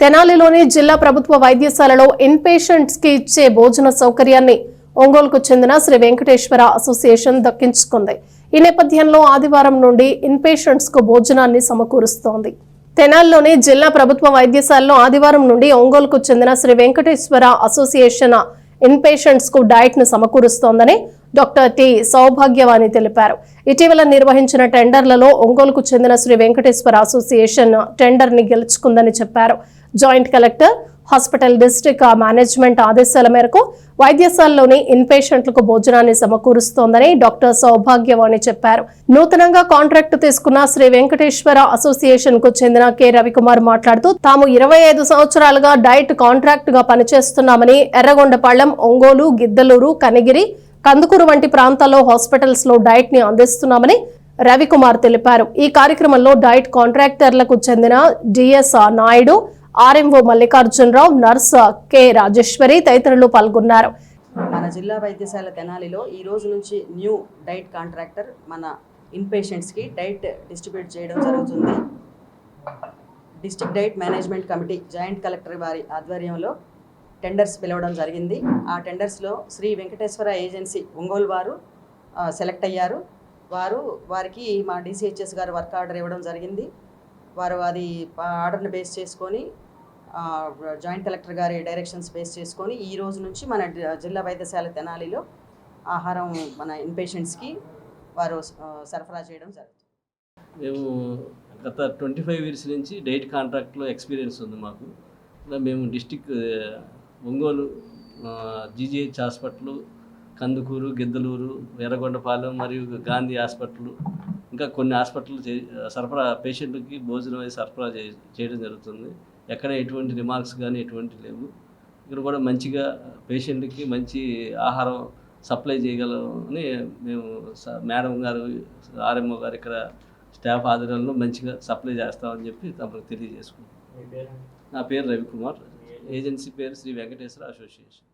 తెనాలిలోని జిల్లా ప్రభుత్వ వైద్యశాలలో ఇన్ పేషెంట్స్ కి ఇచ్చే భోజన సౌకర్యాన్ని ఒంగోలుకు చెందిన శ్రీ వెంకటేశ్వర అసోసియేషన్ దక్కించుకుంది. ఈ నేపథ్యంలో ఆదివారం నుండి ఇన్ పేషెంట్స్ కు భోజనాన్ని సమకూరుస్తోంది. తెనాలిలోని జిల్లా ప్రభుత్వ వైద్యశాలలో ఆదివారం నుండి ఒంగోలుకు చెందిన Shri Venkateswara association in patients కు డైట్ ను సమకూరుస్తోందని డాక్టర్ టి సౌభాగ్యవాణి తెలిపారు. ఇటీవల నిర్వహించిన టెండర్లలో ఒంగోలుకు చెందిన శ్రీ వెంకటేశ్వర అసోసియేషన్ టెండర్ ని గెలుచుకుందని చెప్పారు. Joint collector, hospital district management ఆదేశాల మేరకు వైద్యశాలలోని ఇన్ పేషెంట్లకు భోజనాన్ని సమకూరుస్తోందని డాక్టర్ సౌభాగ్యవాణి చెప్పారు. నూతనంగా కాంట్రాక్టు తీసుకున్న శ్రీ వెంకటేశ్వర అసోసియేషన్ కు చెందిన కె రవికుమార్ మాట్లాడుతూ తాము 25 సంవత్సరాలుగా డైట్ కాంట్రాక్ట్ గా పనిచేస్తున్నామని, ఎర్రగొండపాళెం, ఒంగోలు, గిద్దలూరు, కనిగిరి, కందుకూరు వంటి ప్రాంతాల్లో హాస్పిటల్స్ లో డైట్ ని అందిస్తున్నామని రవికుమార్ తెలిపారు. ఈ కార్యక్రమంలో డైట్ కాంట్రాక్టర్లకు చెందిన DS Naidu, RMO Mallikarjunarao, nurse K Rajeswari తదితరులు పాల్గొన్నారు. మన జిల్లా వైద్యశాల తెనాలిలో ఈ రోజు నుంచి న్యూ డైట్ కాంట్రాక్టర్ మన ఇన్ పేషెంట్స్కి డైట్ డిస్ట్రిబ్యూట్ చేయడం జరుగుతుంది. District diet management committee joint collector వారి ఆధ్వర్యంలో టెండర్స్ పిలవడం జరిగింది. ఆ టెండర్స్లో శ్రీ వెంకటేశ్వర ఏజెన్సీ ఒంగోలు వారు సెలెక్ట్ అయ్యారు. వారికి మా డిసిహెచ్ఎస్ గారు వర్క్ ఆర్డర్ ఇవ్వడం జరిగింది. వారు అది ఆర్డర్ని బేస్ చేసుకొని జాయింట్ కలెక్టర్ గారి డైరెక్షన్స్ బేస్ చేసుకొని ఈ రోజు నుంచి మన జిల్లా వైద్యశాల తెనాలిలో ఆహారం మన ఇన్ పేషెంట్స్కి వారు సరఫరా చేయడం జరుగుతుంది. మేము గత 25 ఇయర్స్ నుంచి డైట్ కాంట్రాక్ట్లో ఎక్స్పీరియన్స్ ఉంది మాకు. మేము district Ongole GGH hospital, Kandukur, Giddalur, Yerragondapalem మరియు గాంధీ హాస్పిటల్, ఇంకా కొన్ని హాస్పిటల్ సరఫరా పేషెంట్కి భోజనం సరఫరా చేయడం జరుగుతుంది. ఎక్కడ ఎటువంటి రిమార్క్స్ కానీ ఎటువంటి లేవు. ఇక్కడ కూడా మంచిగా పేషెంట్కి మంచి ఆహారం సప్లై చేయగలమని మేము మేడం గారు, ఆర్ఎంఓ గారు ఇక్కడ స్టాఫ్ ఆధ్వర్యంలో మంచిగా సప్లై చేస్తామని చెప్పి తమకు తెలియజేసుకుంటాం. నా పేరు రవికుమార్, ఏజెన్సీ పేరు శ్రీ వెంకటేశ్వర అసోసియేషన్.